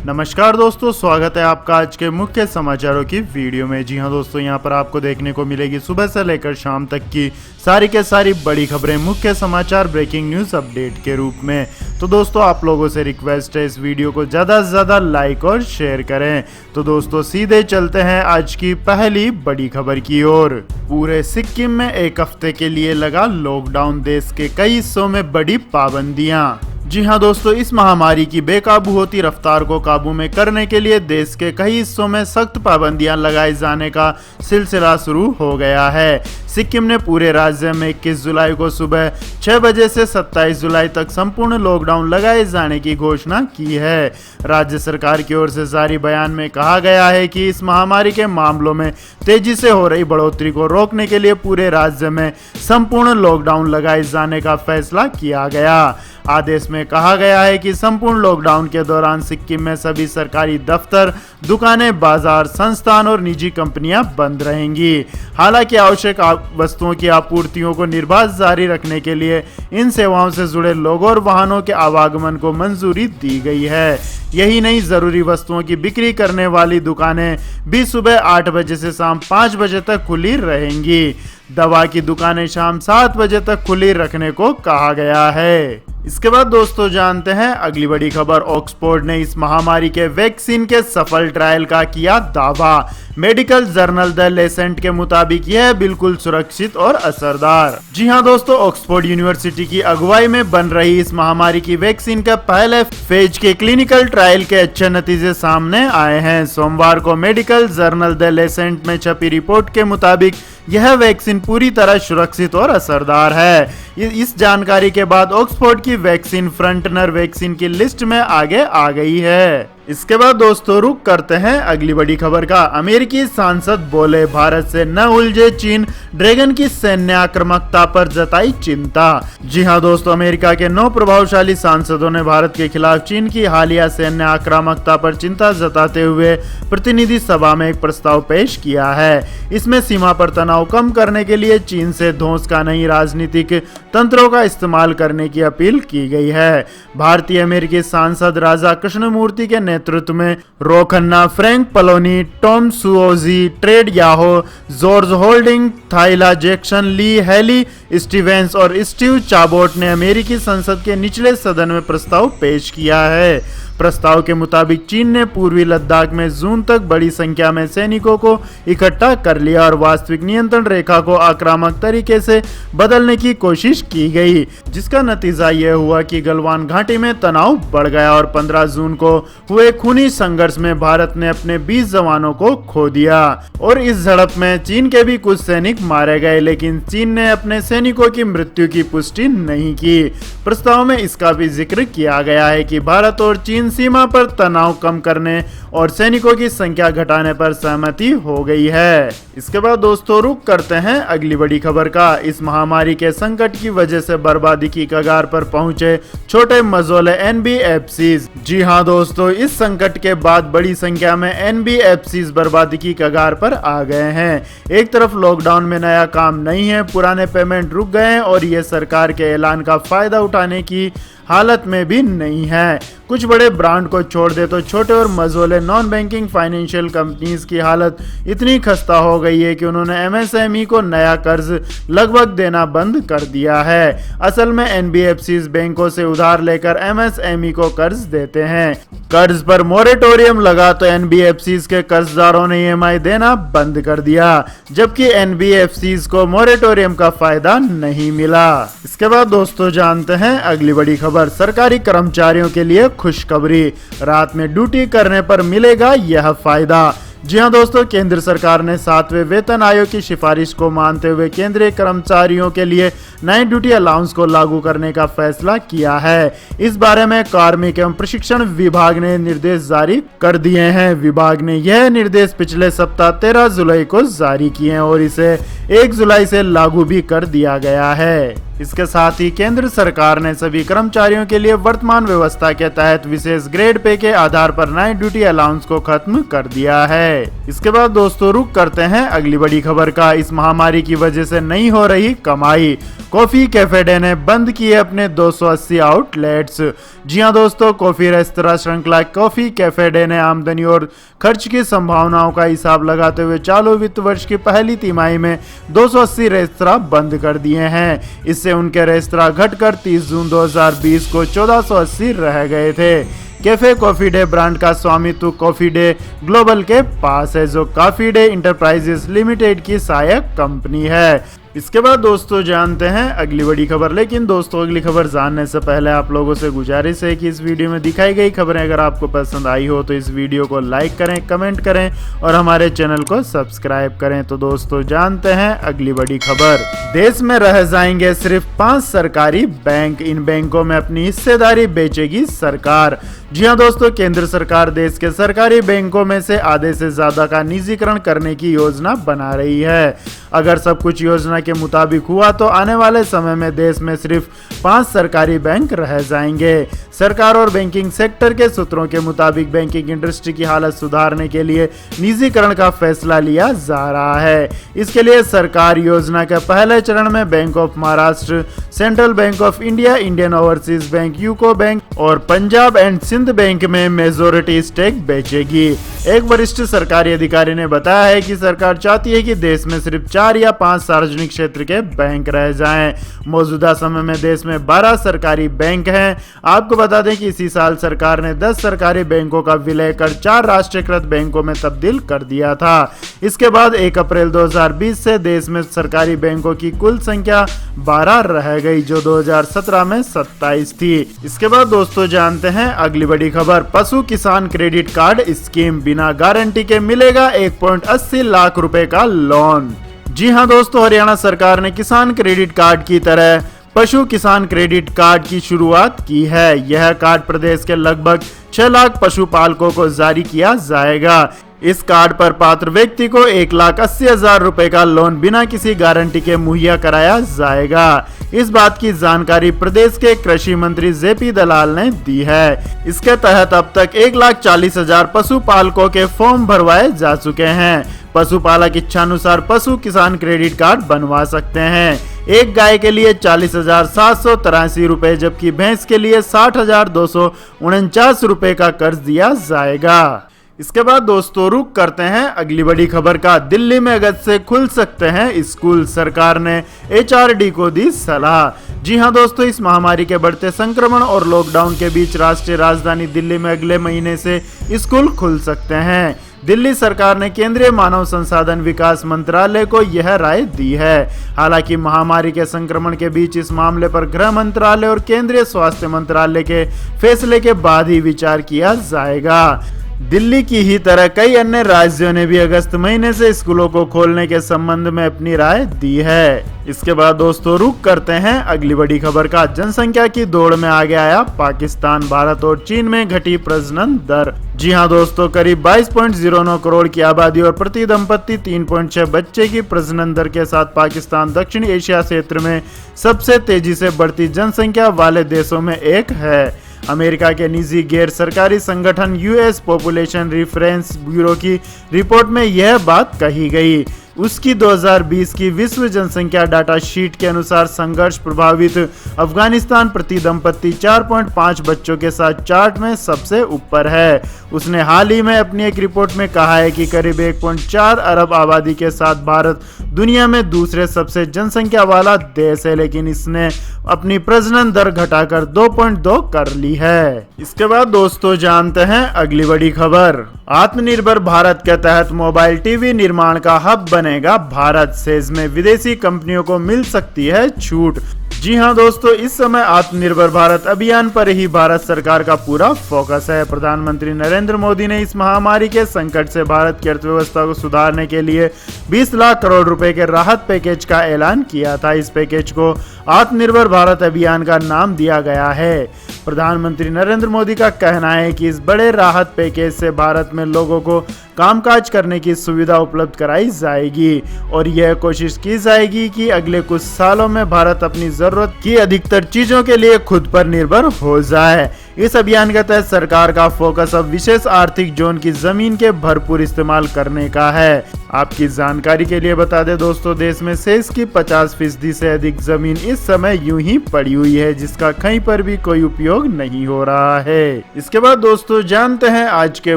नमस्कार दोस्तों, स्वागत है आपका आज के मुख्य समाचारों की वीडियो में। जी हां दोस्तों, यहां पर आपको देखने को मिलेगी सुबह से लेकर शाम तक की सारी के सारी बड़ी खबरें, मुख्य समाचार, ब्रेकिंग न्यूज़ अपडेट के रूप में। तो दोस्तों, आप लोगों से रिक्वेस्ट है इस वीडियो को ज़्यादा से ज़्यादा लाइक और शेयर करें। तो दोस्तों, सीधे चलते हैं आज की पहली बड़ी खबर की ओर। पूरे सिक्किम में एक हफ्ते के लिए लगा लॉकडाउन, देश के कई हिस्सों में बड़ी पाबंदियां। जी हां दोस्तों, इस महामारी की बेकाबू होती रफ्तार को काबू में करने के लिए देश के कई हिस्सों में सख्त पाबंदियां लगाए जाने का सिलसिला शुरू हो गया है। सिक्किम ने पूरे राज्य में 21 जुलाई को सुबह 6 बजे से 27 जुलाई तक संपूर्ण लॉकडाउन लगाए जाने की घोषणा की है। राज्य सरकार की ओर से जारी बयान में कहा गया है कि इस महामारी के मामलों में तेजी से हो रही बढ़ोतरी को रोकने के लिए पूरे राज्य में संपूर्ण लॉकडाउन लगाए जाने का फैसला किया गया। आदेश में कहा गया है कि संपूर्ण लॉकडाउन के दौरान सिक्किम में सभी सरकारी दफ्तर, दुकानें, बाजार, संस्थान और निजी कंपनियां बंद रहेंगी। हालांकि आवश्यक वस्तुओं की आपूर्तियों को निर्बाध जारी रखने के लिए इन सेवाओं से जुड़े लोगों और वाहनों के आवागमन को मंजूरी दी गई है। यही नहीं, जरूरी वस्तुओं की बिक्री करने वाली दुकानें भी सुबह 8 बजे से शाम 5 बजे तक खुली रहेंगी। दवा की दुकानें शाम 7 बजे तक खुली रखने को कहा गया है। इसके बाद दोस्तों, जानते हैं अगली बड़ी खबर। ऑक्सफोर्ड ने इस महामारी के वैक्सीन के सफल ट्रायल का किया दावा। मेडिकल जर्नल द लेसेंट के मुताबिक यह बिल्कुल सुरक्षित और असरदार। जी हां दोस्तों, ऑक्सफोर्ड यूनिवर्सिटी की अगुवाई में बन रही इस महामारी की वैक्सीन के पहले फेज के क्लिनिकल ट्रायल के अच्छे नतीजे सामने आए हैं। सोमवार को मेडिकल जर्नल द लेसेंट में छपी रिपोर्ट के मुताबिक यह वैक्सीन पूरी तरह सुरक्षित और असरदार है। इस जानकारी के बाद ऑक्सफोर्ड की वैक्सीन फ्रंटनर वैक्सीन की लिस्ट में आगे आ गई है। इसके बाद दोस्तों, रुक करते हैं अगली बड़ी खबर का। अमेरिकी सांसद बोले, भारत से न उलझे चीन, ड्रैगन की सैन्य आक्रामकता पर जताई चिंता। जी हां दोस्तों, अमेरिका के 9 प्रभावशाली सांसदों ने भारत के खिलाफ चीन की हालिया सैन्य आक्रामकता पर चिंता जताते हुए प्रतिनिधि सभा में एक प्रस्ताव पेश किया है। इसमें सीमा पर तनाव कम करने के लिए चीन से धौंस का नई राजनीतिक तंत्रों का इस्तेमाल करने की अपील की गई है। भारतीय अमेरिकी सांसद राजा कृष्णमूर्ति के नेतृत्व में Ro Khanna, Frank Pallone, Tom Suozzi, ट्रेड Yoho, George Holding, Sheila Jackson, Lee Haley Stevens और स्टीव चाबोट ने अमेरिकी संसद के निचले सदन में प्रस्ताव पेश किया है। प्रस्ताव के मुताबिक चीन ने पूर्वी लद्दाख में जून तक बड़ी संख्या में सैनिकों को इकट्ठा कर लिया और वास्तविक नियंत्रण रेखा को आक्रामक तरीके से बदलने की कोशिश की गई, जिसका नतीजा यह हुआ कि गलवान घाटी में तनाव बढ़ गया और 15 जून को हुए खूनी संघर्ष में भारत ने अपने 20 जवानों को खो दिया और इस झड़प में चीन के भी कुछ सैनिक मारे गए, लेकिन चीन ने अपने सैनिकों की मृत्यु की पुष्टि नहीं की। प्रस्ताव में इसका भी जिक्र किया गया है कि भारत और चीन सीमा पर तनाव कम करने और सैनिकों की संख्या घटाने पर सहमति हो गई है। इसके बाद दोस्तों, रुक करते हैं अगली बड़ी खबर का। इस महामारी के संकट की वजह से बर्बादी की कगार पर पहुंचे छोटे मझोले एनबीएफसीज। जी हां दोस्तों, इस संकट के बाद बड़ी संख्या में एनबीएफसीज बर्बादी की कगार पर आ गए हैं। एक तरफ लॉकडाउन में नया काम नहीं है, पुराने पेमेंट रुक गए हैं और ये सरकार के ऐलान का फायदा उठाने की हालत में भी नहीं है। कुछ बड़े ब्रांड को छोड़ दे तो छोटे और मझोले नॉन बैंकिंग फाइनेंशियल कंपनीज की हालत इतनी खस्ता हो गई है कि उन्होंने एमएसएमई को नया कर्ज लगभग देना बंद कर दिया है। असल में एनबीएफसीज बैंकों से उधार लेकर एमएसएमई को कर्ज देते हैं। कर्ज पर मोरेटोरियम लगा तो एनबीएफसीज के कर्जदारों ने ईएमआई देना बंद कर दिया, जबकि एनबीएफसीज को मोरेटोरियम का फायदा नहीं मिला। इसके बाद दोस्तों, जानते हैं अगली बड़ी खबर। सरकारी कर्मचारियों के लिए खुशखबरी, रात में ड्यूटी करने पर मिलेगा यह फायदा। जी हां दोस्तों, केंद्र सरकार ने 7वें वेतन आयोग की सिफारिश को मानते हुए केंद्रीय कर्मचारियों के लिए नाइट ड्यूटी अलाउंस को लागू करने का फैसला किया है। इस बारे में कार्मिक एवं प्रशिक्षण विभाग ने निर्देश जारी कर दिए हैं। विभाग ने यह निर्देश पिछले सप्ताह 13 जुलाई को जारी किए हैं और इसे 1 जुलाई से लागू भी कर दिया गया है। इसके साथ ही केंद्र सरकार ने सभी कर्मचारियों के लिए वर्तमान व्यवस्था के तहत विशेष ग्रेड पे के आधार पर नाइट ड्यूटी अलाउंस को खत्म कर दिया है। है। इसके बाद दोस्तों रुक करते हैं अगली बड़ी खबर का। इस महामारी की वजह से नहीं हो रही कमाई, कॉफी कैफे डे ने बंद किए अपने 280 आउटलेट्स। जी हां दोस्तों, कॉफी रेस्तरां श्रृंखला कॉफी कैफे डे ने आमदनी और खर्च की संभावनाओं का हिसाब लगाते हुए चालू वित्त वर्ष की पहली तिमाही में 280 रेस्तरां बंद कर दिए हैं। इससे उनके रेस्तरां घटकर 30 जून 2020 को 1480 रह गए थे। कैफे कॉफी डे ब्रांड का स्वामित्व कॉफी डे ग्लोबल के पास है, जो कॉफी डे इंटरप्राइजेस लिमिटेड की सहायक कंपनी है। इसके बाद दोस्तों जानते हैं अगली बड़ी खबर। लेकिन दोस्तों अगली खबर जानने से पहले आप लोगों से गुजारिश है कि इस वीडियो में दिखाई गई खबरें अगर आपको पसंद आई हो तो इस वीडियो को लाइक करें, कमेंट करें और हमारे चैनल को सब्सक्राइब करें। तो दोस्तों जानते हैं अगली बड़ी खबर। देश में रह जाएंगे सिर्फ 5 सरकारी बैंक, इन बैंकों में अपनी हिस्सेदारी बेचेगी सरकार। जी हाँ दोस्तों, केंद्र सरकार देश के सरकारी बैंकों में से आधे से ज्यादा का निजीकरण करने की योजना बना रही है। अगर सब कुछ योजना के मुताबिक हुआ तो आने वाले समय में देश में सिर्फ 5 सरकारी बैंक रह जाएंगे। सरकार और बैंकिंग सेक्टर के सूत्रों के मुताबिक बैंकिंग इंडस्ट्री की हालत सुधारने के लिए निजीकरण का फैसला लिया जा रहा है। इसके लिए सरकार योजना के पहले चरण में bank of Maharashtra, central bank of India, Indian overseas bank, UCO bank और पंजाब एंड सिंध बैंक में मेजोरिटी स्टेक बेचेगी। एक वरिष्ठ सरकारी अधिकारी ने बताया है कि सरकार चाहती है कि देश में सिर्फ 4 या 5 सार्वजनिक क्षेत्र के बैंक रह जाएं। मौजूदा समय में देश में 12 सरकारी बैंक हैं। आपको बता दें कि इसी साल सरकार ने 10 सरकारी बैंकों का विलय कर 4 राष्ट्रीयकृत बैंकों में तब्दील कर दिया था। इसके बाद 1 अप्रैल 2020 से देश में सरकारी बैंकों की कुल संख्या 12 रह गई, जो 2017 में 27 थी। इसके बाद दोस्तों जानते हैं अगली बड़ी खबर। पशु किसान क्रेडिट कार्ड स्कीम, बिना गारंटी के मिलेगा 1.80 लाख रुपए का लोन। जी हां दोस्तों, हरियाणा सरकार ने किसान क्रेडिट कार्ड की तरह पशु किसान क्रेडिट कार्ड की शुरुआत की है। यह कार्ड प्रदेश के लगभग 6 लाख पशुपालकों को जारी किया जाएगा। इस कार्ड पर पात्र व्यक्ति को 1,80,000 रुपए का लोन बिना किसी गारंटी के मुहैया कराया जाएगा। इस बात की जानकारी प्रदेश के कृषि मंत्री जेपी दलाल ने दी है। इसके तहत अब तक 1,40,000 पशुपालकों के फॉर्म भरवाए जा चुके हैं। पशुपालक इच्छानुसार पशु किसान क्रेडिट कार्ड बनवा सकते हैं। एक गाय के लिए 40,783 रुपए जबकि भैंस के लिए 60,249 रुपए का कर्ज दिया जाएगा। इसके बाद दोस्तों रुक करते हैं अगली बड़ी खबर का। दिल्ली में अगस्त से खुल सकते हैं स्कूल, सरकार ने HRD को दी सलाह। जी हां दोस्तों, इस महामारी के बढ़ते संक्रमण और लॉकडाउन के बीच राष्ट्रीय राजधानी दिल्ली में अगले महीने से स्कूल खुल सकते हैं। दिल्ली सरकार ने केंद्रीय मानव संसाधन विकास मंत्रालय को यह राय दी है। हालांकि महामारी के संक्रमण के बीच इस मामले पर गृह मंत्रालय और केंद्रीय स्वास्थ्य मंत्रालय के फैसले के बाद ही विचार किया जाएगा। दिल्ली की ही तरह कई अन्य राज्यों ने भी अगस्त महीने से स्कूलों को खोलने के संबंध में अपनी राय दी है। इसके बाद दोस्तों रुक करते हैं अगली बड़ी खबर का। जनसंख्या की दौड़ में आगे आया पाकिस्तान, भारत और चीन में घटी प्रजनन दर। जी हां दोस्तों, करीब 22.09 करोड़ की आबादी और प्रति दंपत्ति 3.6 बच्चे की प्रजनन दर के साथ पाकिस्तान दक्षिण एशिया क्षेत्र में सबसे तेजी से बढ़ती जनसंख्या वाले देशों में एक है। अमेरिका के निजी गैर सरकारी संगठन यूएस पॉपुलेशन रेफरेंस ब्यूरो की रिपोर्ट में यह बात कही गई। उसकी 2020 की विश्व जनसंख्या डाटा शीट के अनुसार संघर्ष प्रभावित अफगानिस्तान प्रति दंपत्ति 4.5 बच्चों के साथ चार्ट में सबसे ऊपर है। उसने हाल ही में अपनी एक रिपोर्ट में कहा है कि करीब 1.4 अरब आबादी के साथ भारत दुनिया में दूसरे सबसे जनसंख्या वाला देश है, लेकिन इसने अपनी प्रजनन दर घटाकर 2.2 कर ली है। इसके बाद दोस्तों जानते हैं अगली बड़ी खबर। आत्मनिर्भर भारत के तहत मोबाइल टीवी निर्माण का हब बनेगा भारत, सेज में विदेशी कंपनियों को मिल सकती है छूट। जी हां दोस्तों, इस समय आत्मनिर्भर भारत अभियान पर ही भारत सरकार का पूरा फोकस है। प्रधानमंत्री नरेंद्र मोदी ने इस महामारी के संकट से भारत की अर्थव्यवस्था को सुधारने के लिए 20 लाख करोड़ रुपए के राहत पैकेज का ऐलान किया था। इस पैकेज को आत्मनिर्भर भारत अभियान का नाम दिया गया है। प्रधानमंत्री नरेंद्र मोदी का कहना है कि इस बड़े राहत पैकेज से भारत में लोगों को कामकाज करने की सुविधा उपलब्ध कराई जाएगी और यह कोशिश की जाएगी कि अगले कुछ सालों में भारत अपनी जरूरत की अधिकतर चीजों के लिए खुद पर निर्भर हो जाए। इस अभियान के तहत सरकार का फोकस अब विशेष आर्थिक जोन की जमीन के भरपूर इस्तेमाल करने का है। आपकी जानकारी के लिए बता दें दोस्तों, देश में शेष की 50% से अधिक जमीन इस समय यूं ही पड़ी हुई है, जिसका कहीं पर भी कोई उपयोग नहीं हो रहा है। इसके बाद दोस्तों जानते हैं आज के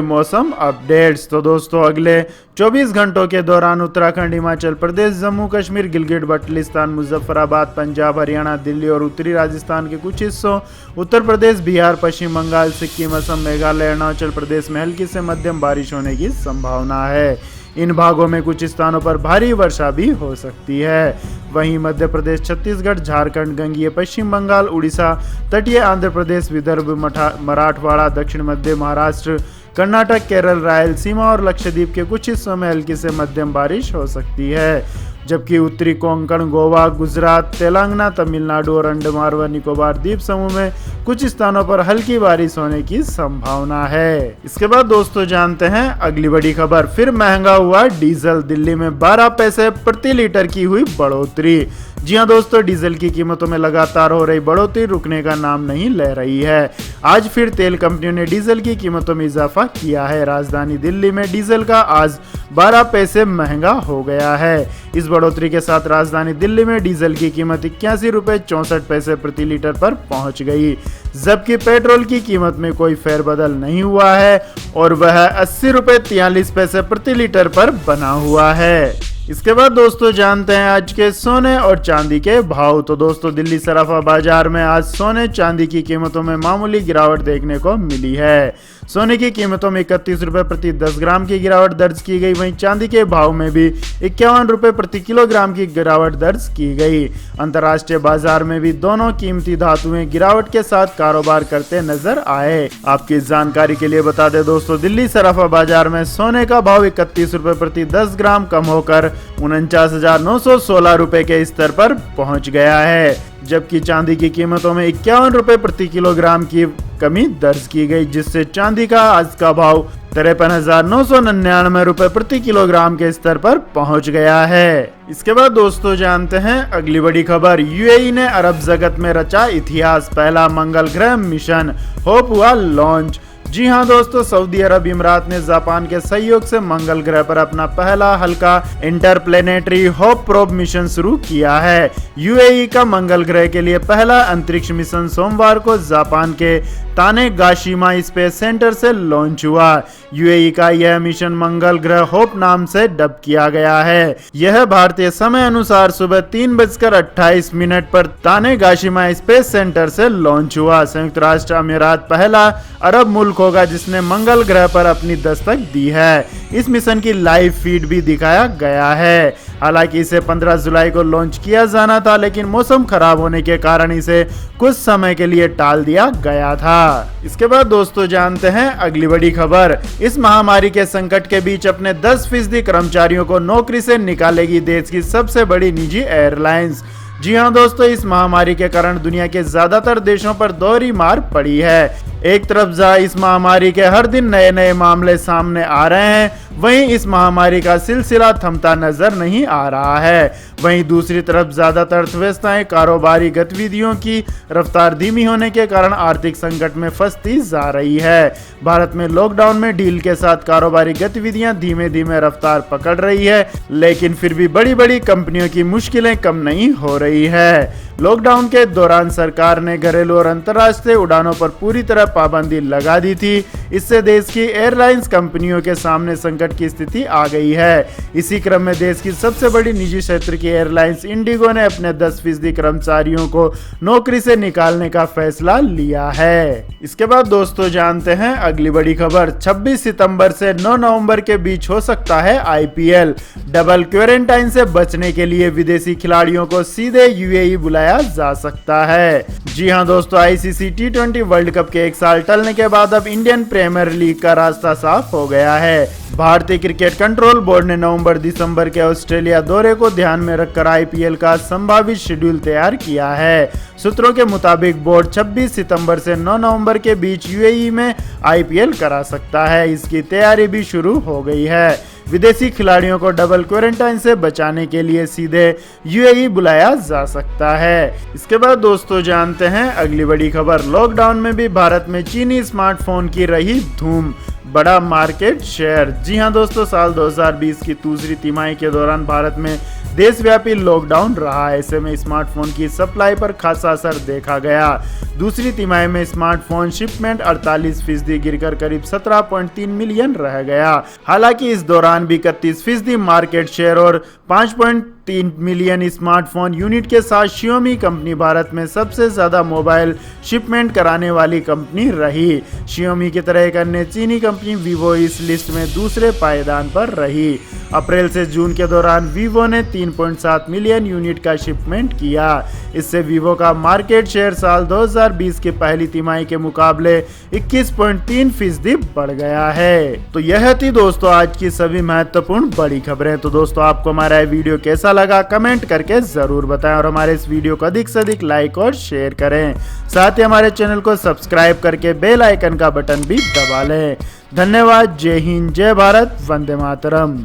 मौसम अपडेट्स। तो दोस्तों अगले 24 घंटों के दौरान उत्तराखंड, हिमाचल प्रदेश, जम्मू कश्मीर, गिलगित बल्टिस्तान, मुजफ्फराबाद, पंजाब, हरियाणा, दिल्ली और उत्तरी राजस्थान के कुछ हिस्सों, उत्तर प्रदेश, बिहार, पश्चिम बंगाल, सिक्किम, असम, मेघालय, अरुणाचल प्रदेश में हल्की से मध्यम बारिश होने की संभावना है। इन भागों में कुछ स्थानों पर भारी वर्षा भी हो सकती है। वहीं मध्य प्रदेश, छत्तीसगढ़, झारखंड, गंगीय पश्चिम बंगाल, उड़ीसा, तटीय आंध्र प्रदेश, विदर्भ, मराठवाड़ा, दक्षिण मध्य महाराष्ट्र, कर्नाटक, केरल, रायलसीमा और लक्षद्वीप के कुछ हिस्सों में हल्की से मध्यम बारिश हो सकती है। जबकि उत्तरी कोंकण, गोवा, गुजरात, तेलंगाना, तमिलनाडु और अंडमान व निकोबार द्वीप समूह में कुछ स्थानों पर हल्की बारिश होने की संभावना है। इसके बाद दोस्तों जानते हैं अगली बड़ी खबर। फिर महंगा हुआ डीजल, दिल्ली में 12 पैसे प्रति लीटर की हुई बढ़ोतरी। जी हां दोस्तों, डीजल की कीमतों में लगातार हो रही बढ़ोतरी रुकने का नाम नहीं ले रही है। आज फिर तेल कंपनियों ने डीजल की कीमतों में इजाफा किया है। राजधानी दिल्ली में डीजल का आज 12 पैसे महंगा हो गया है। इस बढ़ोतरी के साथ राजधानी दिल्ली में डीजल की कीमत 81 रुपए 64 पैसे प्रति लीटर पर पहुंच गई, जबकि पेट्रोल की कीमत में कोई फेरबदल नहीं हुआ है और वह 80 रुपए 43 पैसे प्रति लीटर पर बना हुआ है। इसके बाद दोस्तों जानते हैं आज के सोने और चांदी के भाव। तो दोस्तों दिल्ली सराफा बाजार में आज सोने चांदी की कीमतों में मामूली गिरावट देखने को मिली है। सोने की कीमतों में 31 रुपए प्रति 10 ग्राम की गिरावट दर्ज की गई। वहीं चांदी के भाव में भी 51 रुपए प्रति किलोग्राम की गिरावट दर्ज की गई। अंतर्राष्ट्रीय बाजार में भी दोनों कीमती धातुएं गिरावट के साथ कारोबार करते नजर आए। आपकी जानकारी के लिए बता दें दोस्तों, दिल्ली सराफा बाजार में सोने का भाव 31 रुपए प्रति 10 ग्राम कम होकर 49,916 रुपए के स्तर पर पहुंच गया है, जबकि चांदी की कीमतों में 51 रुपए प्रति किलोग्राम की कमी दर्ज की गई, जिससे चांदी का आज का भाव 53,999 रुपए प्रति किलोग्राम के स्तर पर पहुंच गया है। इसके बाद दोस्तों जानते हैं अगली बड़ी खबर। यूएई ने अरब जगत में रचा इतिहास, पहला मंगल ग्रह मिशन होप हुआ लॉन्च। जी हां दोस्तों, सऊदी अरब इमरात ने जापान के सहयोग से मंगल ग्रह पर अपना पहला हल्का इंटरप्लेनेटरी होप प्रोब मिशन शुरू किया है। यूएई का मंगल ग्रह के लिए पहला अंतरिक्ष मिशन सोमवार को जापान के तानेगाशिमा स्पेस सेंटर से लॉन्च हुआ। यूएई का यह मिशन मंगल ग्रह होप नाम से डब किया गया है। यह भारतीय समय अनुसार सुबह 3:28 पर तानेगाशिमा स्पेस सेंटर से लॉन्च हुआ। संयुक्त राष्ट्र अमीरात पहला अरब मुल्क होगा जिसने मंगल ग्रह पर अपनी दस्तक दी है। इस मिशन की लाइव फीड भी दिखाया गया है। हालांकि इसे 15 जुलाई को लॉन्च किया जाना था, लेकिन मौसम खराब होने के कारण इसे कुछ समय के लिए टाल दिया गया था। इसके बाद दोस्तों जानते हैं अगली बड़ी खबर। इस महामारी के संकट के बीच अपने 10% कर्मचारियों को नौकरी से निकालेगी देश की सबसे बड़ी निजी एयरलाइंस। जी हां दोस्तों, इस महामारी के कारण दुनिया के ज्यादातर देशों पर दोहरी मार पड़ी है। एक तरफ जहां इस महामारी के हर दिन नए नए मामले सामने आ रहे हैं, वहीं इस महामारी का सिलसिला थमता नजर नहीं आ रहा है। वहीं दूसरी तरफ ज्यादातर अर्थव्यवस्थाएं कारोबारी गतिविधियों की रफ्तार धीमी होने के कारण आर्थिक संकट में फंसती जा रही है। भारत में लॉकडाउन में ढील के साथ कारोबारी गतिविधियां धीमे धीमे रफ्तार पकड़ रही है, लेकिन फिर भी बड़ी बड़ी कंपनियों की मुश्किलें कम नहीं हो रही है। लॉकडाउन के दौरान सरकार ने घरेलू और अंतर्राष्ट्रीय उड़ानों पर पूरी तरह पाबंदी लगा दी थी। इससे देश की एयरलाइंस कंपनियों के सामने संकट की स्थिति आ गई है। इसी क्रम में देश की सबसे बड़ी निजी क्षेत्र की एयरलाइंस इंडिगो ने अपने 10% कर्मचारियों को नौकरी से निकालने का फैसला लिया है। इसके बाद दोस्तों जानते हैं अगली बड़ी खबर। 26 सितंबर से 9 नवंबर के बीच हो सकता है आईपीएल। डबल क्वारंटाइन से बचने के लिए विदेशी खिलाड़ियों को सीधे यूएई बुलाया जा सकता है। जी हां दोस्तों, आईसीसी T20 वर्ल्ड कप के 1 साल टलने के बाद अब इंडियन प्रीमियर लीग का रास्ता साफ हो गया है। भारतीय क्रिकेट कंट्रोल बोर्ड ने नवंबर-दिसंबर के ऑस्ट्रेलिया दौरे को ध्यान में रखकर आईपीएल का संभावित शेड्यूल तैयार किया है। सूत्रों के मुताबिक बोर्ड 26 सितंबर से 9 नवंबर के बीच यूएई में आईपीएल करा सकता है। इसकी तैयारी भी शुरू हो गई है। विदेशी खिलाड़ियों को डबल क्वारंटाइन से बचाने के लिए सीधे यूएई बुलाया जा सकता है। इसके बाद दोस्तों जानते हैं अगली बड़ी खबर। लॉकडाउन में भी भारत में चीनी स्मार्टफोन की रही धूम, बड़ा मार्केट शेयर। जी हां दोस्तों, साल 2020 की दूसरी तिमाही के दौरान भारत में देशव्यापी लॉकडाउन रहा। ऐसे में स्मार्टफोन की सप्लाई पर खासा असर देखा गया। दूसरी तिमाही में स्मार्टफोन शिपमेंट 48% गिरकर करीब 17.3 मिलियन रह गया। हालांकि इस दौरान भी 31% मार्केट शेयर और 5.3 मिलियन स्मार्टफोन यूनिट के साथ Xiaomi कंपनी भारत में सबसे ज्यादा मोबाइल शिपमेंट कराने वाली कंपनी रही। Xiaomi की तरह एक अन्य चीनी कंपनी Vivo इस लिस्ट में दूसरे पायदान पर रही। अप्रैल से जून के दौरान Vivo ने 3.7 मिलियन यूनिट का शिपमेंट किया। इससे Vivo का मार्केट शेयर साल 2020 के पहली तिमाही के मुकाबले 21.3% बढ़ गया है। तो यह थी दोस्तों आज की सभी महत्वपूर्ण बड़ी खबरें। तो दोस्तों आपको हमारा ये वीडियो कैसा लगा कमेंट करके जरूर बताएं और हमारे इस वीडियो को अधिक से अधिक लाइक और शेयर करें। साथ ही हमारे चैनल को सब्सक्राइब करके बेल आइकन का बटन भी दबा लें। धन्यवाद। जय हिंद, जय भारत, वंदे मातरम।